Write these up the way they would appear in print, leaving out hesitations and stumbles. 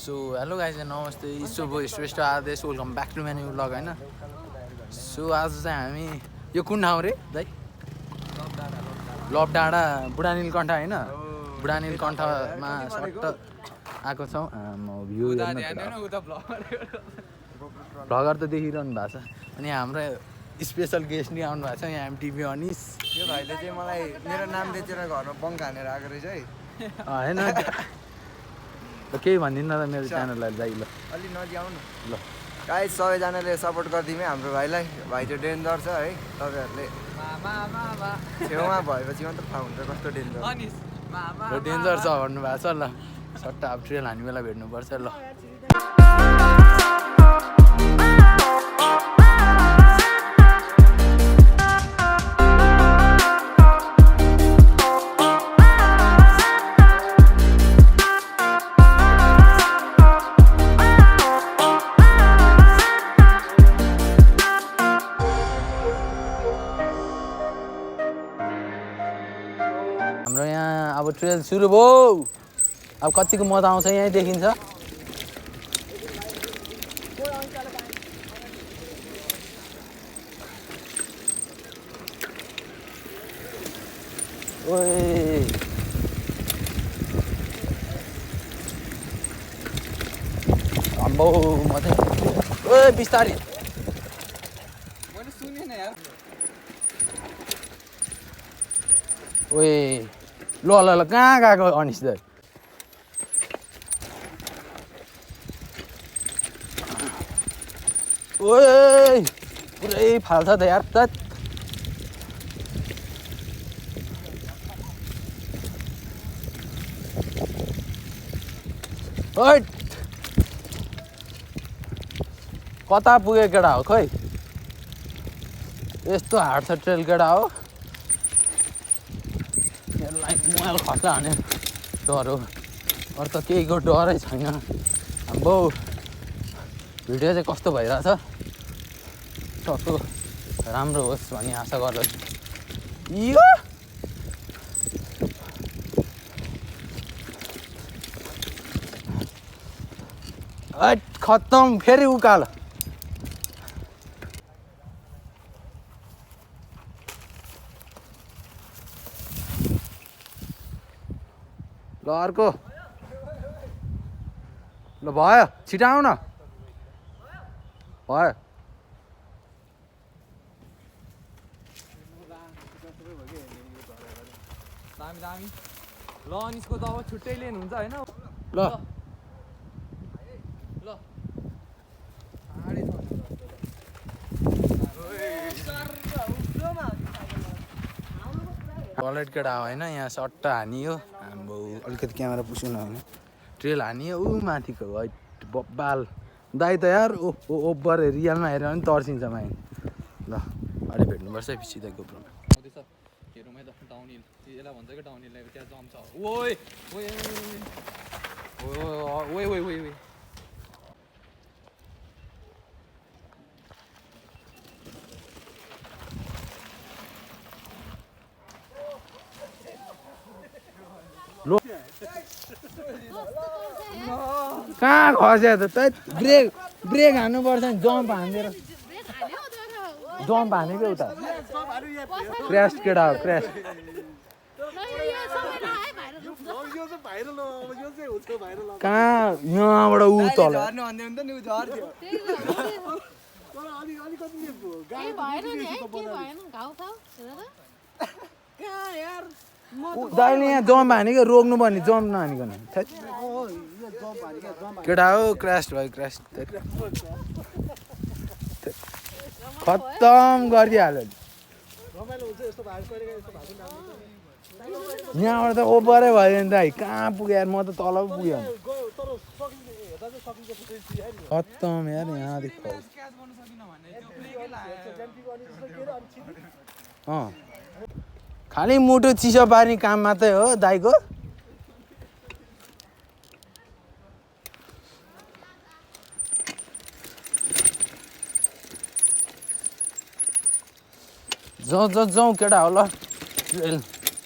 so hello guys नमस्ते इसो श्रेष्ठ आदेश welcome back to म्यान्यु blog होइन सो आज चाहिँ हामी यो कुन ठाउँ रे दाइ लभ डाँडा बुढानीलकण्ठ होइन बुढानीलकण्ठमा सट्ट आएको छौँ भ्यू भ्लगर त देखिरहनु भएको छ अनि हाम्रो स्पेसल गेस्ट नि आउनु भएको छ यहाँ एमटिभी अनिस यो भाइले चाहिँ मलाई मेरो नाम बेचेर घरमा बङ्क हानेर आएको रहेछ है होइन केही भनिदिनु न त मेरो च्यानललाई दाइ ल अलि नजिआउनु ल गाइस सबैजनाले सपोर्ट गरिदिउँ है हाम्रो भाइलाई भाइ चाहिँ डेन्जर छ है तपाईँहरूले छेउमा भएपछि मात्र थाहा हुन्छ कस्तो डेन्जर डेन्जर छ भन्नुभएको छ ल सट्ट अब ट्रेल हान्ने बेला भेट्नुपर्छ ल हाम्रो यहाँ अब ट्रेल सुरु भयो अब कतिको मजा आउँछ यहीँ देखिन्छ ओए अम्बो मजा ओए बिस्तारै मैले सुनेन यार ओए ल ल ल कहाँ गएको अनिस दाइ ओए पुरै फाल्छ त यार त ओइ कता पुगे केटा हो खै यस्तो हार्ड छ ट्रेल केटा हो मोबाइल खस्ला हाने डर हो अरू त केहीको डरै छैन हाम्रो भिडियो चाहिँ कस्तो भइरहेछ सक्दो राम्रो होस् भन्ने आशा गर्दछु यो खत्तम फेरि उकालो ल अर्को ल भयो छिटो आऊ न भयो दामी दामी ल अनिसको त अब छुट्टै लेन हुन्छ होइन ल ल टलेट केटा होइन यहाँ सट्टा हानियो हाम्रो अलिकति क्यामेरा पुस्नु होइन ट्रेल हानियो ऊ माथिको है बाल दाइ त यार ओभर रियलमा हेऱ्यो भने तर्सिन्छ माइ ल अहिले भेट्नुपर्छ है पछि दाइको प्रोग्राम आउँदैछ हेरौँ है त डाउन हिल यसलाई भन्छ कि डाउन हिललाई त्यहाँ जम्प छ ओइ ओइ ओइ ओइ ओइ ओइ कहाँ खस्यो त ब्रेक हान्नुपर्छ नि जम्प हानिदिएर जम्प हानेको उता क्र्यास केटा हो क्र्यास कहाँ यहाँबाट ऊ तल दाइले यहाँ जम्प हानेको रोक्नु पर्ने जम्प नहानिकन केटा हो क्रास भयो क्रास खत्तम गरिहाल्यो यहाँबाट त ओभरै भयो नि दाइ कहाँ पुग्यो यार म त तल पो पुग्यो खत्तम यार यहाँदेखि खालि मुटु चिसो पार्ने काम मात्रै हो दाइको जाउँ केटा हो ल ट्रेल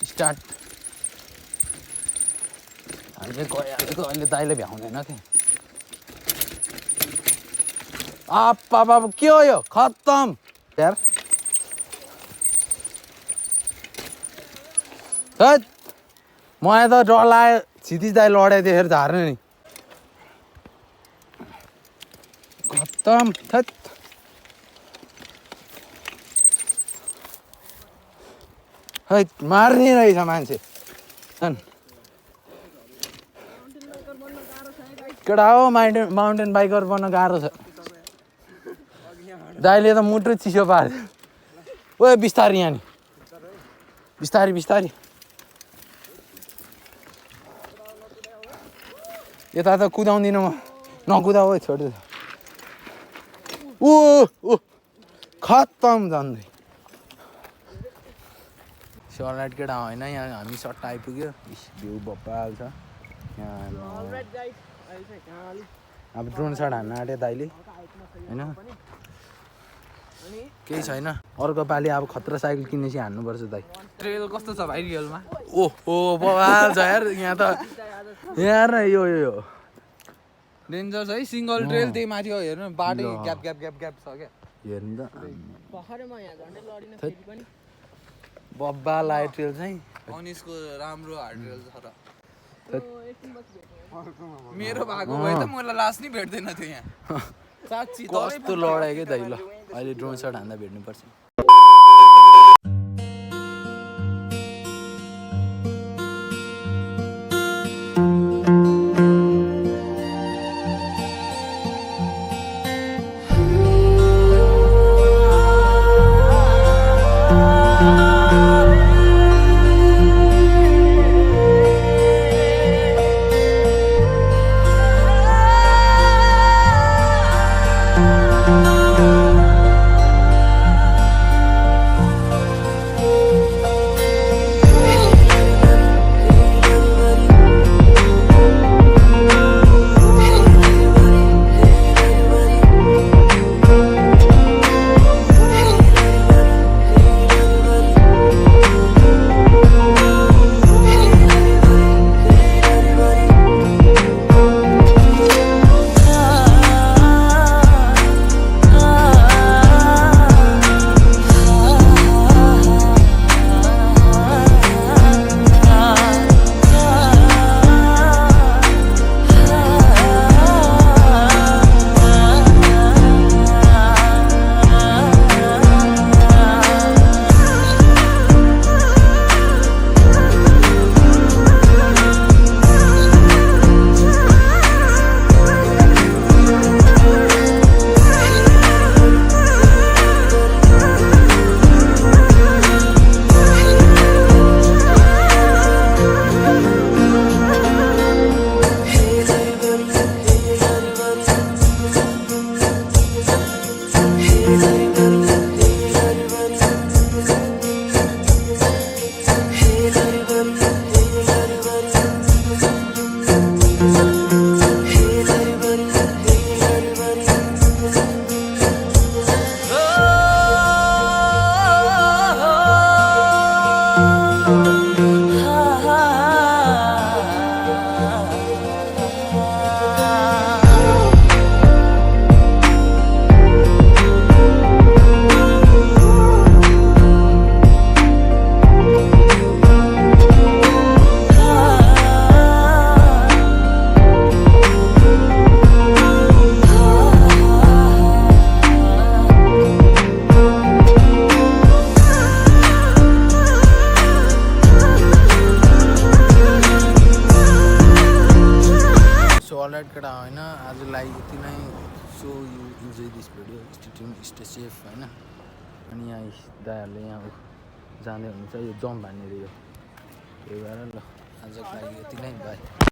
स्टार्ट हामीले गइहालेको अहिले दाइले भ्याउँदैन कि बाबा के हो यो खत्तम यार हैट मलाई त डर लाग्यो क्षितिज दाइ लडाइ देखेर झार्ने नि खत्तम थैट हैट मार्ने रहेछ मान्छे केटा हो माउन्टेन बाइकर बन्न गाह्रो छ दाइले त मुटु चिसो पार्यो ओ बिस्तारी यहाँ नि बिस्तारी बिस्तारी यता त कुदाउँदिनँ म नकुदा हो छोड्दै ओ खत्तम झन्डै सर्लाइट केटा होइन यहाँ हामी सट्टा आइपुग्यो भ्यू बब्बाल छ यहाँ अब ड्रोन सट हान्न आँट्यो दाइले होइन केही छैन अर्को पालि अब खतरा साइकल किनेपछि हान्नुपर्छ दाइ ट्रेल कस्तो छ भाइ रियलमा ओहो बवाल छ यार यहाँ त यहाँ यो यो डेन्जर छ है सिङ्गल ट्रेल त्यही माथि हो हेर्नु बाटै ग्याप ग्याप ग्याप ग्याप छ क्या हेर्नु त बब्बाल आयो ट्रेल चाहिँ अनिसको राम्रो हार्ड ट्रेल छ र मेरो भएको भए त मलाई लास्ट नै भेट्दैन थियो यहाँ साँच्ची कस्तो लडायो क्या दाइ ल अहिले ड्रोन सट हान्दा भेट्नुपर्छ केटा होइन आजलाई यति नै so you enjoy this video stay safe होइन अनि यहाँ दाइहरूले यहाँ जाँदै हुनुहुन्छ यो जम्प हान्ने यो त्यही भएर ल आजको लागि यति नै बाई